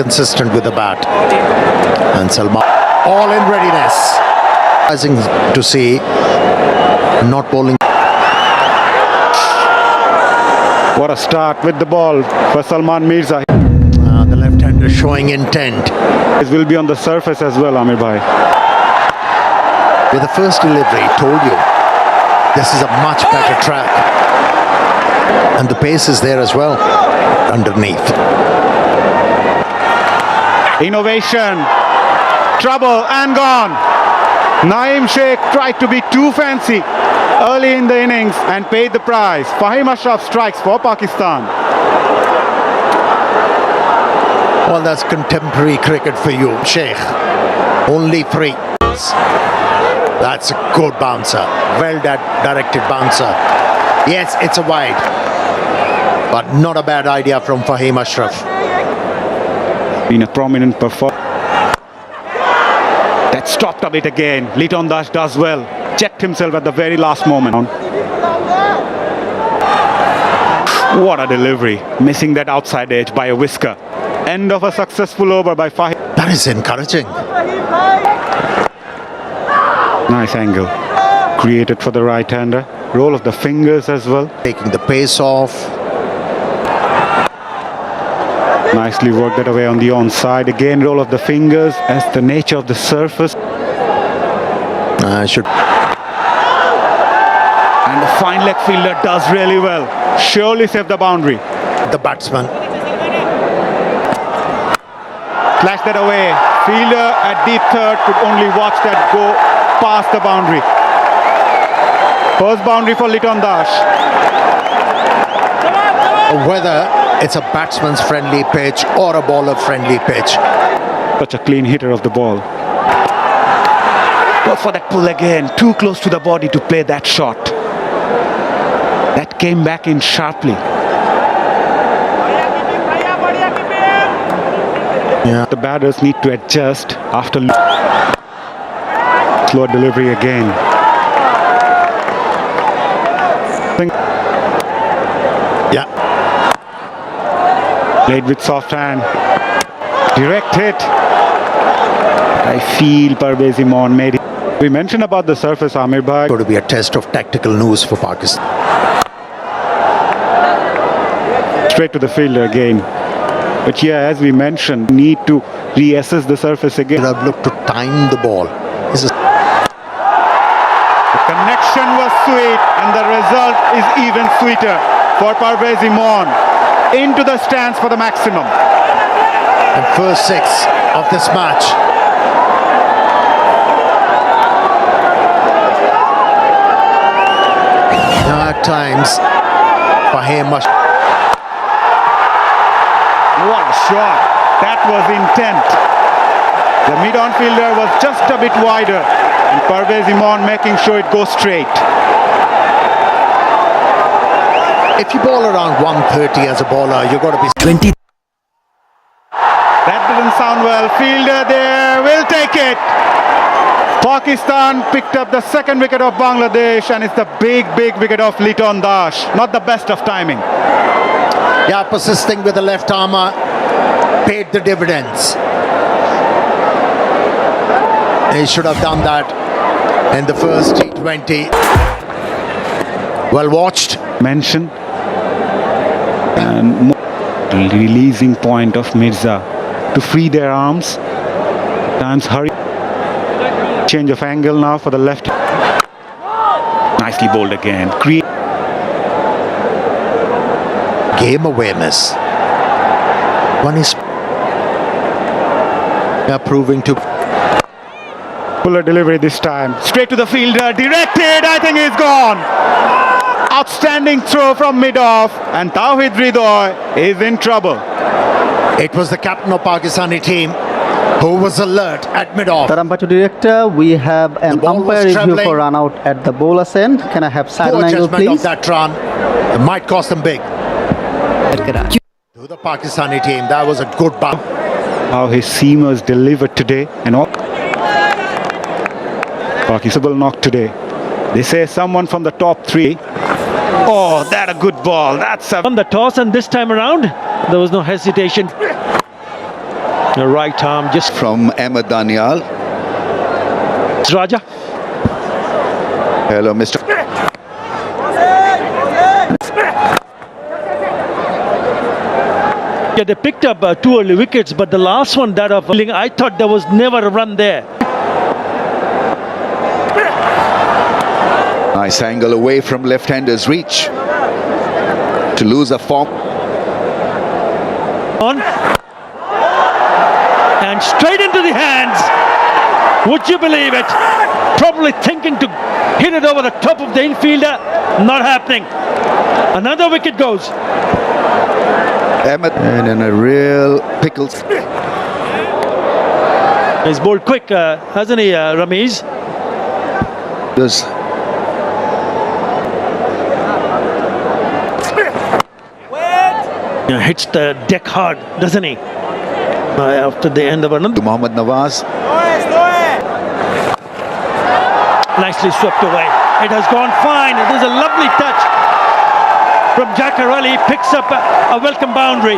consistent with the bat. And Salman all in readiness. Surprising to see not bowling. What a start with the ball for Salman Mirza. The left-hander showing intent. It will be on the surface as well, Amir Bhai. With the first delivery, told you this is a much better track. And the pace is there as well underneath. Innovation, trouble and gone. Naeem Sheikh tried to be too fancy early in the innings and paid the price. Fahim Ashraf strikes for Pakistan. Well, that's contemporary cricket for you, Sheikh. Only 3. That's a good bouncer. Well directed bouncer. Yes, it's a wide. But not a bad idea from Fahim Ashraf. Been a prominent performer. That stopped a bit again. Liton Das does well. Checked himself at the very last moment. What a delivery. Missing that outside edge by a whisker. End of a successful over by Fahim. That is encouraging. Nice angle. Created for the right-hander. Roll of the fingers as well. Taking the pace off. Nicely worked that away on the onside. Again, roll of the fingers as the nature of the surface. Should. And the fine leg fielder does really well. Surely save the boundary. The batsman. Flash that away. Fielder at deep third could only watch that go past the boundary. First boundary for Liton Das. Whether it's a batsman's friendly pitch or a bowler friendly pitch. Such a clean hitter of the ball. Go for that pull again. Too close to the body to play that shot. That came back in sharply. Yeah. The batters need to adjust after slow delivery again. Yeah. Played with soft hand. Direct hit. I feel Parvez Imran made it. We mentioned about the surface, Amir Bhai. Going to be a test of tactical news for Pakistan. Straight to the fielder again. But yeah, as we mentioned, need to reassess the surface again. Should have looked to time the ball. This is The connection was sweet and the result is even sweeter for Parvez Imran. Into the stands for the maximum. the first 6 of this match. Now at times, Fahim must. What a shot. That was intent. The mid-on fielder was just a bit wider and Parvez Imran making sure it goes straight. If you bowl around 130 as a bowler, you've got to be 20. That didn't sound well. Fielder there will take it. Pakistan picked up the second wicket of Bangladesh and it's the big wicket of Liton Das. Not the best of timing. Yeah, persisting with the left armour paid the dividends. He should have done that in the first T20. Well watched. Mention and releasing point of Mirza to free their arms. Times hurry. Change of angle now for the left. Nicely bowled again. Create. Game awareness. One is proving to Fuller delivery this time. Straight to the fielder. Directed. I think he's gone. Outstanding throw from mid-off. And Tawhid Hridoy is in trouble. It was the captain of Pakistani team who was alert at mid-off. Tarampatu director, we have an The ball was umpire review travelling. for run out at the bowler's end. Can I have side Poor angle, judgment of please? that run. It might cost them big. To the Pakistani team, that was a good bounce. How his seamers delivered today and all. Pakistan knock today. They say someone from the top 3. Oh, that a good ball. That's a Won the toss, and this time around there was no hesitation. The right arm just from Ahmed Daniel. Raja. Hello, Mr. Yeah, they picked up 2 early wickets, but the last one, that of I thought there was never a run there. Nice angle away from left-hander's reach. To lose a form. On. And straight into the hands. Would you believe it? Probably thinking to hit it over the top of the infielder. Not happening. Another wicket goes. Ahmed and in a real pickle. He's bowled quick, hasn't he, Ramiz? Does Hits the deck hard, doesn't he? After the end of another. to Mohammad Nawaz. Nicely swept away. It has gone fine. It is a lovely touch from Jakar Ali. Picks up a welcome boundary.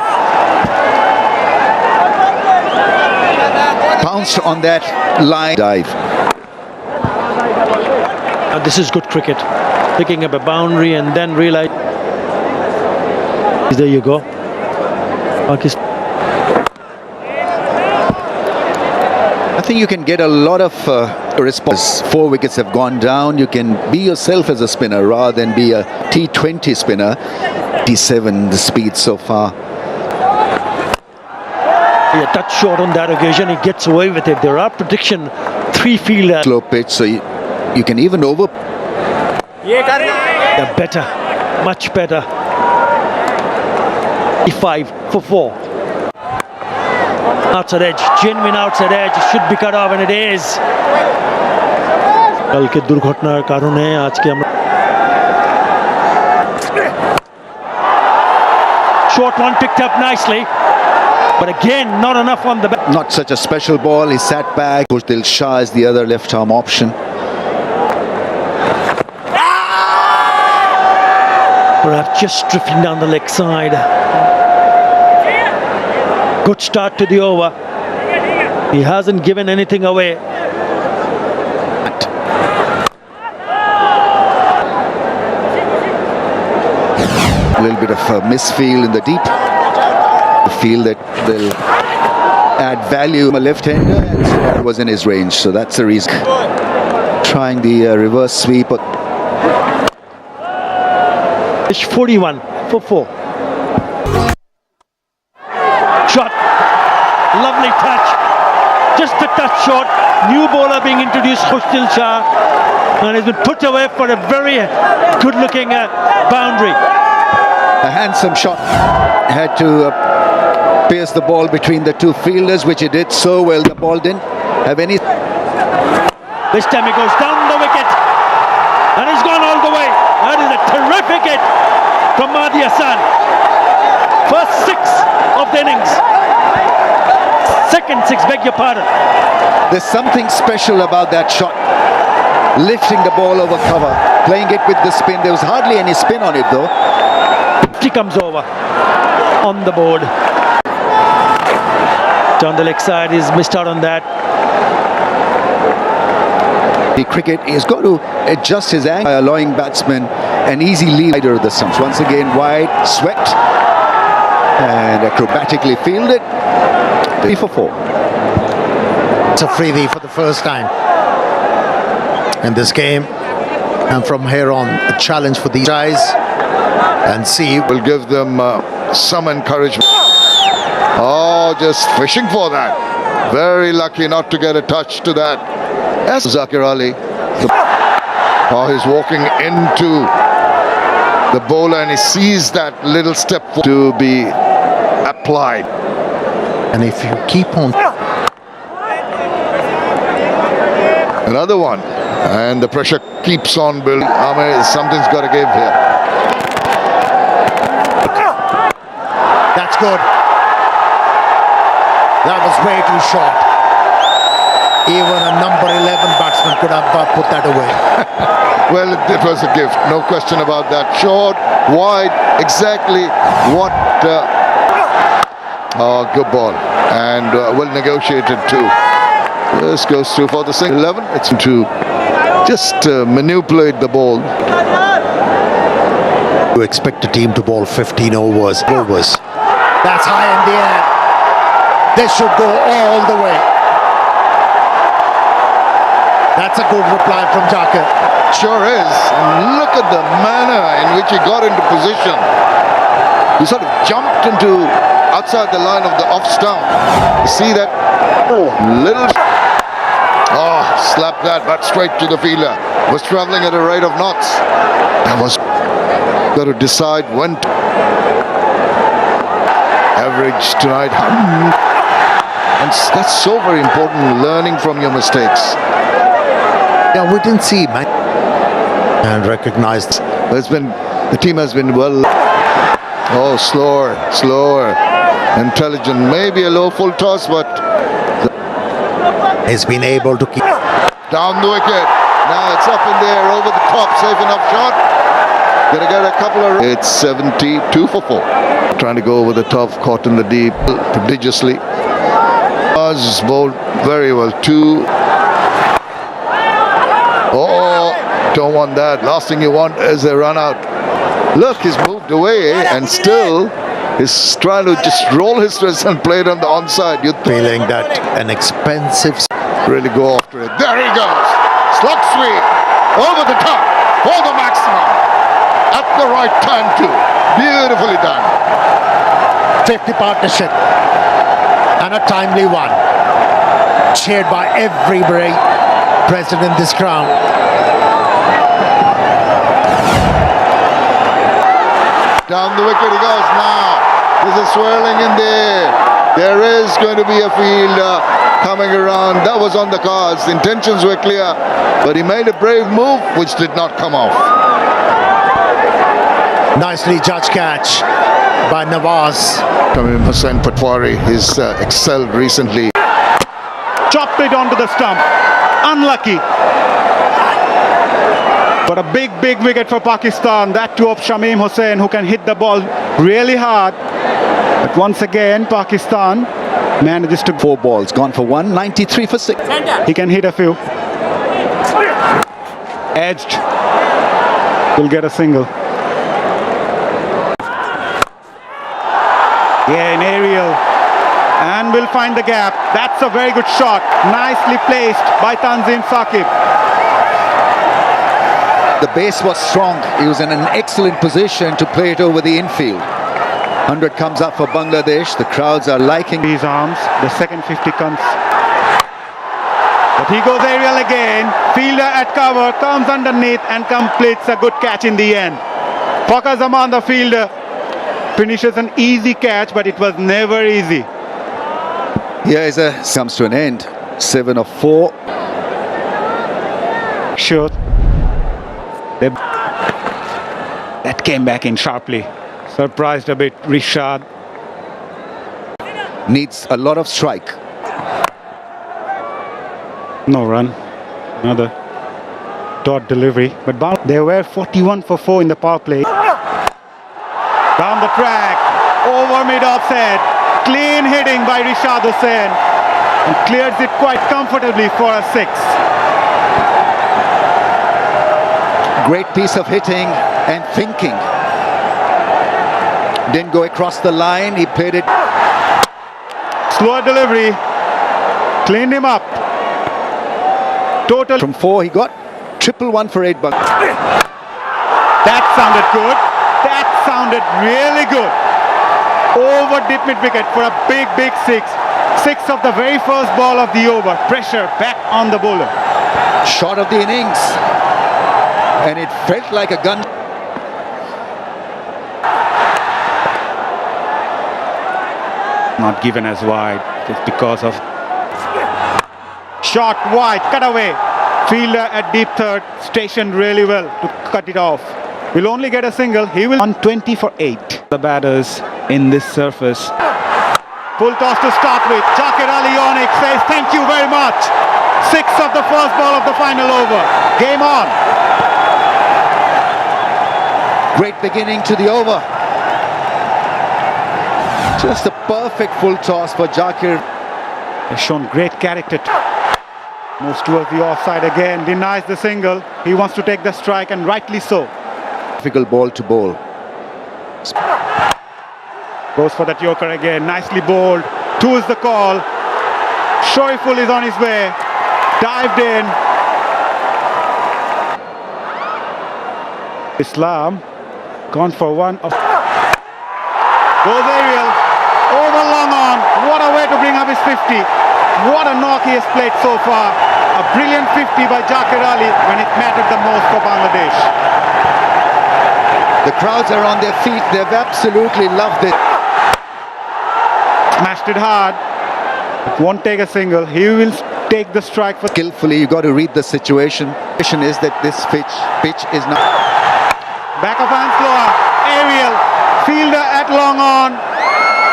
Pounced on that line dive. This is good cricket. Picking up a boundary and then realize. There you go. Pakistan. I think you can get a lot of response. 4 wickets have gone down. You can be yourself as a spinner rather than be a T20 spinner. T7 the speed so far. A touch short on that occasion. He gets away with it. There are protection 3 fielders. Slow pitch, so you can even over. They're better, much better. 5 for 4. Outside edge, genuine outside edge, should be cut off and it is. कल के दुर्घटनार कारणे आज के আমরা short one picked up nicely, but again not enough on the back. Not such a special ball. He sat back. Pushdil Shah is the other left arm option. Perhaps just drifting down the leg side. Good start to the over. He hasn't given anything away. A little bit of a misfeel in the deep. I feel that they'll add value. A left-hander and it was in his range, so that's the reason. Trying the reverse sweep. 41 for 4. Shot. Lovely touch. Just a touch short. New bowler being introduced, Pushdil Shah. And has been put away for a very good-looking boundary. A handsome shot. Had to pierce the ball between the 2 fielders, which he did so well. The ball didn't have any. This time he goes down the wicket. And he's gone all the way. That is a terrific hit from Mahdi Hassan. First 6 of the innings. Second 6, beg your pardon. There's something special about that shot. Lifting the ball over cover, playing it with the spin. There was hardly any spin on it though. He comes over on the board. Down the leg side, he's missed out on that. The cricket is got to adjust his angle by allowing batsmen an easy lead of the stumps. Once again wide, swept and acrobatically fielded. 3 for 4. It's a freebie for the first time in this game, and from here on a challenge for these guys, and see will give them some encouragement. Oh, just fishing for that. Very lucky not to get a touch to that. Yes, Zakir Ali. Oh, he's walking into the bowler and he sees that little step to be applied. and if you keep on Another one. And the pressure keeps on building. Something's got to give here. that's good. That was way too short. Even a number 11 batsman could have put that away. Well, it was a gift. No question about that. Short, wide, exactly what Oh, good ball. And well negotiated too. This goes through for the 11. It's to just manipulate the ball. You expect a team to bowl 15 overs. That's high in the air. This should go all the way. That's a good reply from Jaka. Sure is. And look at the manner in which he got into position. He sort of jumped into outside the line of the off stump. You see that little... Oh, slap that, but straight to the fielder. Was travelling at a rate of knots. That was... Got to decide when to... Average tonight. And that's so very important, learning from your mistakes. Yeah, we didn't see, man. And recognized. The team has been well... Oh, slower. Intelligent. Maybe a low full toss, but... He's been able to keep... Down the wicket. Now it's up in there, over the top. Safe enough shot. Gonna get a couple of... It's 72 for 4. Trying to go over the top, caught in the deep prodigiously. Was bowled very well. 2. Oh, don't want that. Last thing you want is a run out. Look, he's moved away and still he's trying to just roll his wrist and play it on the onside. You're feeling that an expensive... really go after it. There he goes. Slug sweep. Over the top. For the maximum. At the right time too. Beautifully done. 50 partnership. And a timely one. Cheered by every present in this ground. Down the wicket he goes now. There's a swirling in there. There is going to be a fielder coming around. That was on the cards. The intentions were clear. But he made a brave move which did not come off. Nicely judged catch by Nawaz. Tamim Hussain Patwari has excelled recently. Chopped it onto the stump. Unlucky. But a big wicket for Pakistan. That too of Shamim Hussain, who can hit the ball really hard. But once again, Pakistan manages to... 4 balls, gone for 1, 93 for 6. He can hit a few. Edged. Will get a single. Yeah, an aerial. And will find the gap. That's a very good shot. Nicely placed by Tanzim Saqib. The base was strong. He was in an excellent position to play it over the infield. 100 comes up for Bangladesh. The crowds are liking His arms. The second 50 comes. But he goes aerial again. Fielder at cover. Comes underneath and completes a good catch in the end. Fakhar Zaman, the fielder, finishes an easy catch, but it was never easy. Here is comes to an end. 7 of 4. Sure. That came back in sharply. Surprised a bit, Rishad. Needs a lot of strike. No run. Another dot delivery. But they were 41 for 4 in the power play. Down the track. Over mid offside. Clean hitting by Rishad Hussain. And clears it quite comfortably for a 6. Great piece of hitting and thinking. Didn't go across the line. He played it. Slower delivery. Cleaned him up. Total From 4 he got 111 for 8 bucks. That sounded good. That sounded really good. Over deep mid wicket for a big 6. 6 of the very first ball of the over. Pressure back on the bowler. Shot of the innings. And it felt like a gun. Not given as wide just because of shot wide, cut away. Fielder at deep third, stationed really well to cut it off. Will only get a single. He will on 20 for 8. The batters in this surface. Full toss to start with. Zakir Ali Onyx says thank you very much. 6 of the first ball of the final over. Game on. Great beginning to the over. Just a perfect full toss for Jakir. Has shown great character. Moves towards the offside again, denies the single. He wants to take the strike, and rightly so. Difficult ball to bowl. Goes for that Yorker again, nicely bowled. Two is the call. Shoiful is on his way. Dived in. Islam gone for one. Goes aerial. Over long on. What a way to bring up his 50. What a knock he has played so far. A brilliant 50 by Jakir Ali when it mattered the most for Bangladesh. The crowds are on their feet. They've absolutely loved it. Smashed it hard. It won't take a single. He will take the strike for. Skillfully, you got to read the situation. The situation is that this pitch is not. Back of Ansloa. Aerial. Fielder at long on.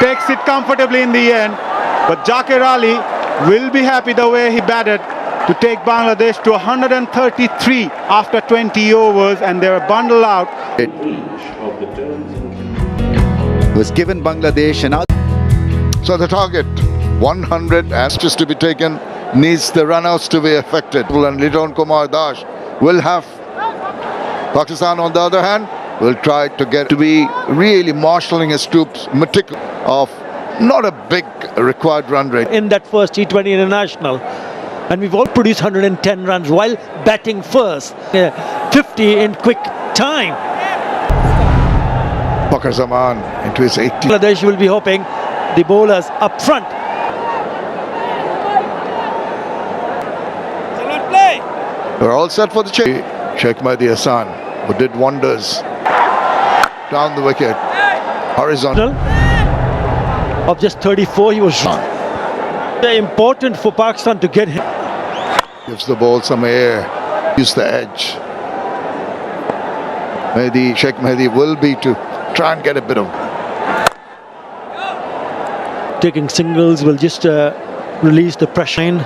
Takes it comfortably in the end. But Jakir Ali will be happy the way he batted to take Bangladesh to 133 after 20 overs, and they were bundled out. It was given Bangladesh and out. So the target, 100 has just to be taken, needs the runouts to be affected. And Liton Kumar Das will have. Pakistan, on the other hand, will try to get to be really marshalling his troops meticulous of not a big required run rate. In that first T20 international, and we've all produced 110 runs while batting first, 50 in quick time. Bakar Zaman into his 80th. Bangladesh will be hoping the bowlers up front. We're all set for the change. Sheikh Mehdi Hassan, who did wonders down the wicket, horizontal. Of just 34, he was very important for Pakistan to get him. Gives the ball some air, use the edge. Sheikh Mehdi will be to try and get a bit of. Taking singles will just release the pressure.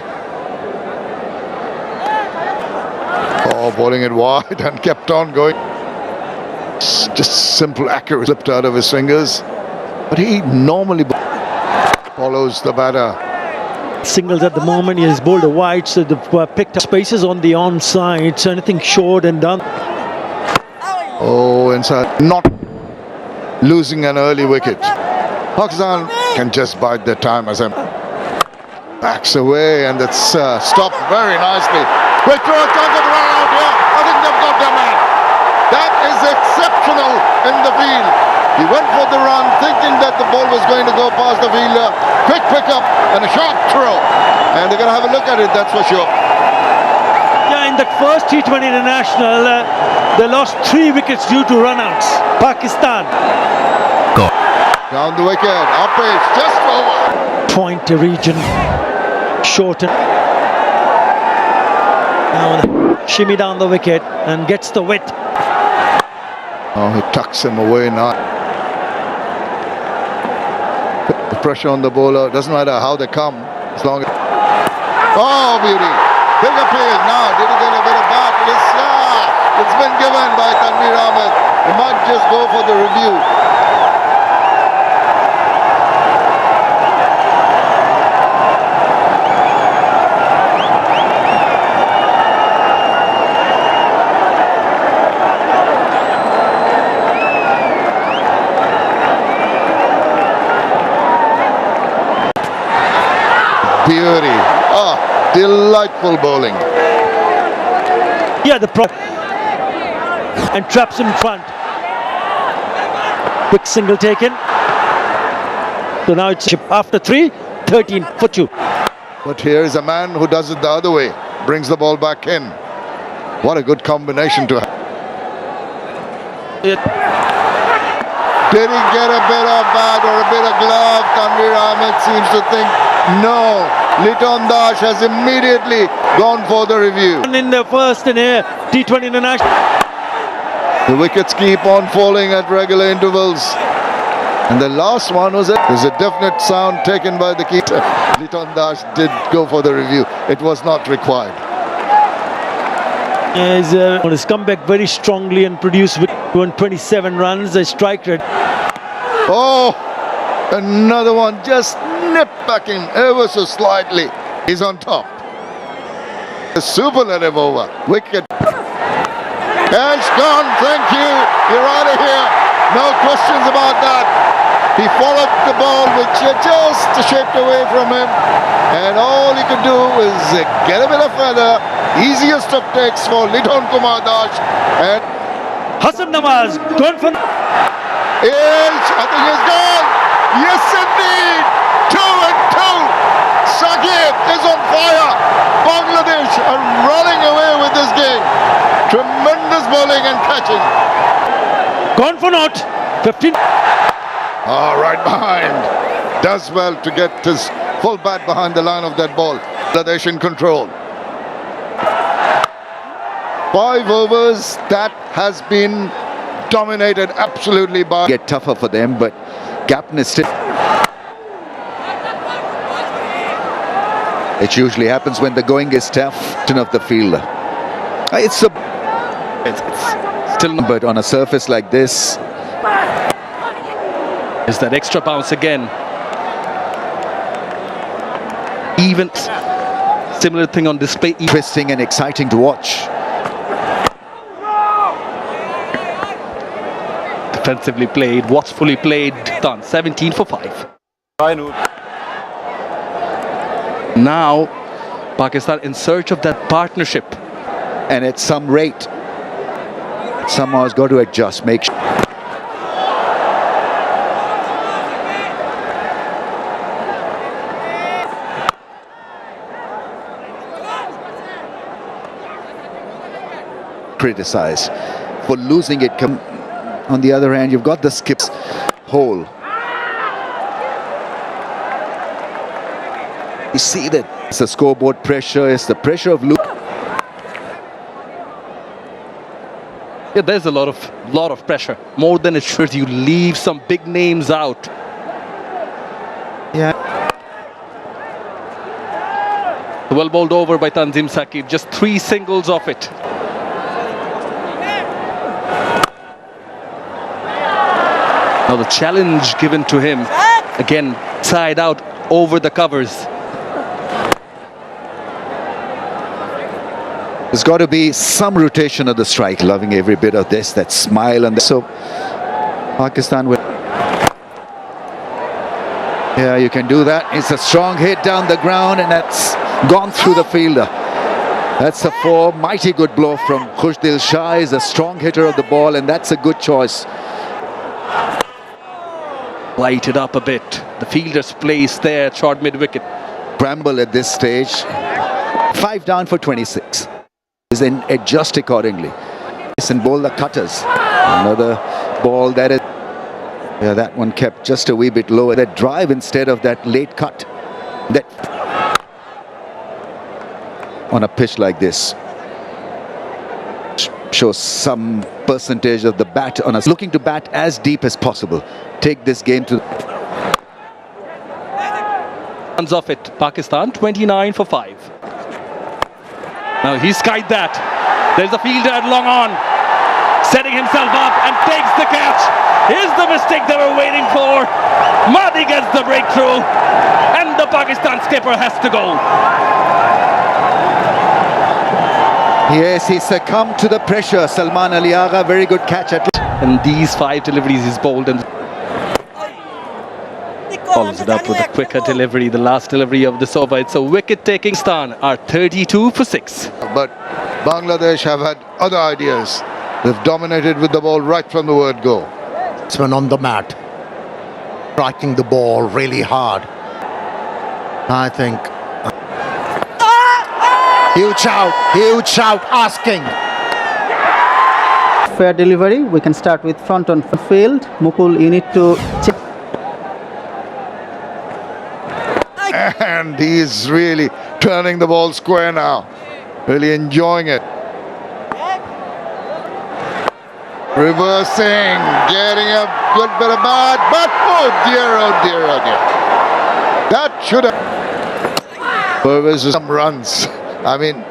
Oh, bowling it wide and kept on going. Just simple accuracy slipped out of his fingers. But he normally follows the batter. Singles at the moment, he has bowled a wide, so they've picked up spaces on the onside, so anything short and done. Oh, inside. Not losing an early wicket. Pakistan can just bide their time as backs away, and it's stopped very nicely. Quick throw, chance of run out here. I think they've got their man. That is exceptional in the field. He went for the run, thinking that the ball was going to go past the fielder. Quick pickup and a sharp throw. And they're going to have a look at it, that's for sure. Yeah, in that first T20 international, they lost 3 wickets due to runouts. Pakistan. Down the wicket, up it, just over. Point to region. Shorten. Now shimmy down the wicket and gets the width. Oh, he tucks him away now. The pressure on the bowler, doesn't matter how they come, as long as. Oh, beauty. Big appeal now. Did he get a bit of bat? Yes, it's been given by Tanveer Ahmed. He might just go for the review. Beauty. Ah, delightful bowling. Yeah, and traps in front. Quick single taken. So now it's after 3, 13 for 2. But here is a man who does it the other way. Brings the ball back in. What a good combination to have. Did he get a bit of bat or a bit of glove? Tanveer Ahmed seems to think no. Liton Das has immediately gone for the review. And in the first T20 international. The wickets keep on falling at regular intervals. And the last one was there's a definite sound taken by the keeper. Liton Das did go for the review. It was not required. He's on his comeback very strongly and produced 127 runs, a strike rate. Oh, Another one just nipped back in ever so slightly. He's on top. A super let him over. Wicket. And it's gone. Thank you. You're out of here. No questions about that. He followed the ball which just shaped away from him. And all he could do is get a bit of feather. Easiest of takes for Lidhon Kumar Das. And Hasan Nawaz going for... I think he's gone. Yes, indeed. 2 and 2. Shakib is on fire. Bangladesh are running away with this game. Tremendous bowling and catching. Gone for naught. 15. Right behind. Does well to get his full bat behind the line of that ball. Bangladesh in control. 5 overs. That has been dominated absolutely by... Get tougher for them, but Captain is still... It usually happens when the going is tough of the fielder. It's still, but on a surface like this, Is that extra bounce again? Even similar thing on display. interesting and exciting to watch. Defensively played, watchfully played. Done. 17 for 5. Now, Pakistan in search of that partnership. And at some rate, somehow has got to adjust, make sure. Criticize for losing it. On the other hand, you've got the skips hole. You see that it's the scoreboard pressure, it's the pressure of Luke. Yeah, there's a lot of pressure. More than it should. You leave some big names out. Yeah. Well bowled over by Tanzim Saqib. Just 3 singles off it. Now the challenge given to him. Again, side out over the covers. There's got to be some rotation of the strike. Loving every bit of this, that smile. And so Pakistan will... Yeah, you can do that. It's a strong hit down the ground and that's gone through the fielder. That's a 4. Mighty good blow from Khushdil Shah. Is a strong hitter of the ball and that's a good choice. Light it up a bit. The fielder's place there, short mid-wicket. Bramble at this stage. 5 down for 26. Then adjust accordingly. And bowl the cutters. Another ball that is... Yeah, that one kept just a wee bit lower. That drive instead of that late cut. That... On a pitch like this. Shows some percentage of the bat on us. Looking to bat as deep as possible. Take this game to... Runs off it. Pakistan 29 for 5. Now he skied that. There's a fielder at long on. Setting himself up and takes the catch. Here's the mistake they were waiting for. Mahdi gets the breakthrough. And the Pakistan skipper has to go. Yes, he succumbed to the pressure. Salman Ali Agha, very good catch at... And these 5 deliveries he's bowled and follows it up with a quicker delivery, the last delivery of this over. It's a wicket-taking Pakistan are 32 for 6. But Bangladesh have had other ideas. They've dominated with the ball right from the word go. Batsman on the mat, striking the ball really hard. I think huge shout asking. Fair delivery. We can start with front on field. Mukul, you need to check. And he's really turning the ball square now. Really enjoying it. Reversing, getting a good bit of bat, but oh dear, oh dear, oh dear. That should have... Purvis some runs. I mean,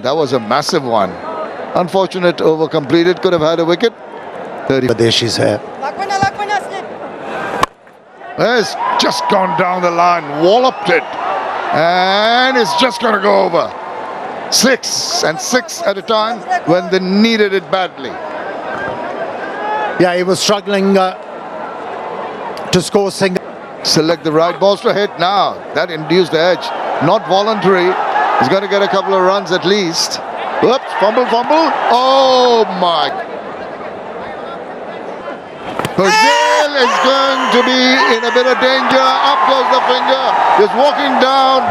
that was a massive one. Unfortunate over completed, could have had a wicket. 30. Bangladesh is here. It's just gone down the line, walloped it, and it's just going to go over. 6 and 6 at a time when they needed it badly. Yeah, he was struggling to score single. Select the right balls to hit now. That induced edge. Not voluntary. He's going to get a couple of runs at least. Oops, fumble. Oh my. Brazil is going to be in a bit of danger. Up goes the finger. He's walking down.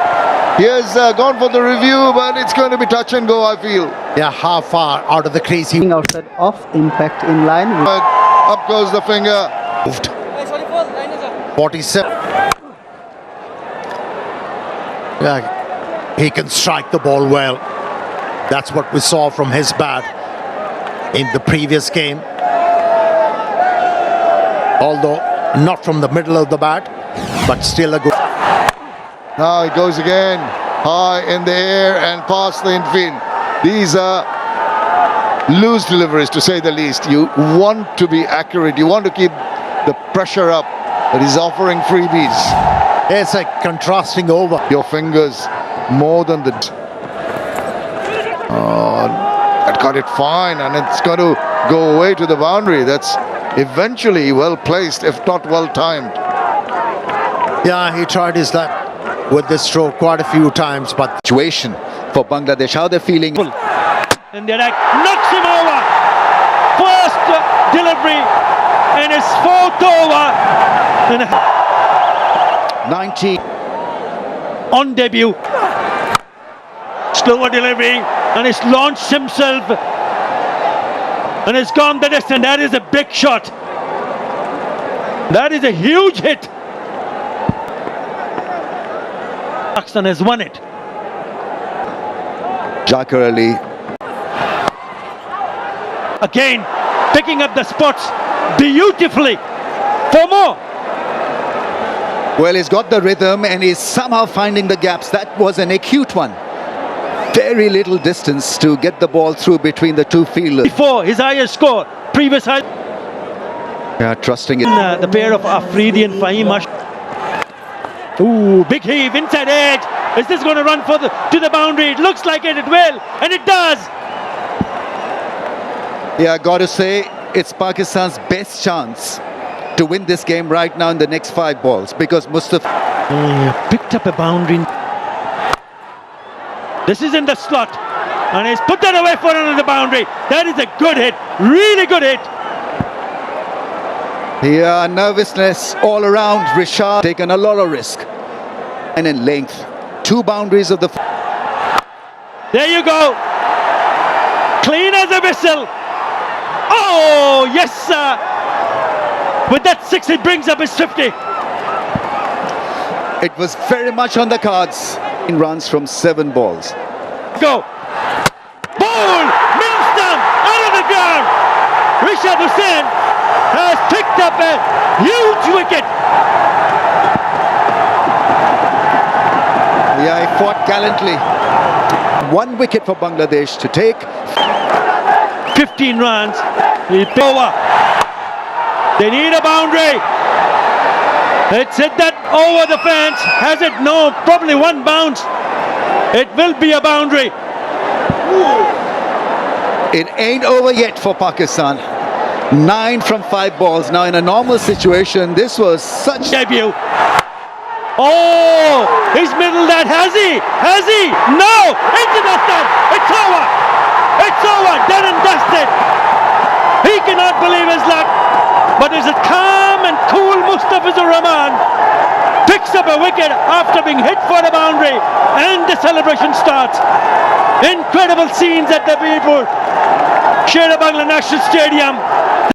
He has gone for the review, but it's going to be touch and go, I feel. Yeah, how far out of the crease he outside off impact in line with But up goes the finger. moved. 47. Yeah, he can strike the ball well. That's what we saw from his bat in the previous game. Although not from the middle of the bat, but still a good. Now it goes again, high in the air and past the infield. These are loose deliveries, to say the least. You want to be accurate. You want to keep the pressure up, but he's offering freebies. It's a contrasting over. Your fingers more than the... Oh, that got it fine, and it's going to go away to the boundary. That's eventually well placed, if not well timed. Yeah, he tried his luck with this stroke quite a few times, but Situation for Bangladesh, how they're feeling. And the attack knocks him over. First delivery in his fourth over. And 19. on debut. Slower delivery, and he's launched himself. And it's gone the distance. That is a big shot. That is a huge hit. Pakistan has won it. Zakir Ali. Again, picking up the spots beautifully for more. Well, he's got the rhythm and he's somehow finding the gaps. That was an acute one. Very little distance to get the ball through between the two fielders. Before his highest score, previous high. Yeah, trusting it. The pair of Afridi and Fahim. Ooh, big heave, inside edge. Is this going to run to the boundary? It looks like it will, and it does. Yeah, got to say, it's Pakistan's best chance to win this game right now in the next 5 balls, because Mustafa... Picked up a boundary. This is in the slot, and he's put that away for another boundary. That is a good hit, really good hit. Yeah, nervousness all around. Rishad taken a lot of risk. And in length, 2 boundaries of the... There you go. Clean as a whistle. Oh, yes, sir. With that 6, it brings up his 50. It was very much on the cards. In runs from 7 balls. Go. Ball. Millstone out of the ground. Rishad Hussain has picked up a huge wicket. Yeah, he fought gallantly. 1 wicket for Bangladesh to take. 15 runs. Over. They need a boundary. It's hit that over the fence. Has it? No, probably 1 bounce. It will be a boundary. It ain't over yet for Pakistan. 9 from 5 balls. Now in a normal situation, this was such... Debut. Oh, he's middled that. Has he? Has he? No! Into the stump. It's over. It's over. Done and dusted. He cannot believe his luck. But is it calm and cool Mustafizur Rahman picks up a wicket after being hit for a boundary, and the celebration starts. Incredible scenes at the Sher-e-Bangla National Stadium.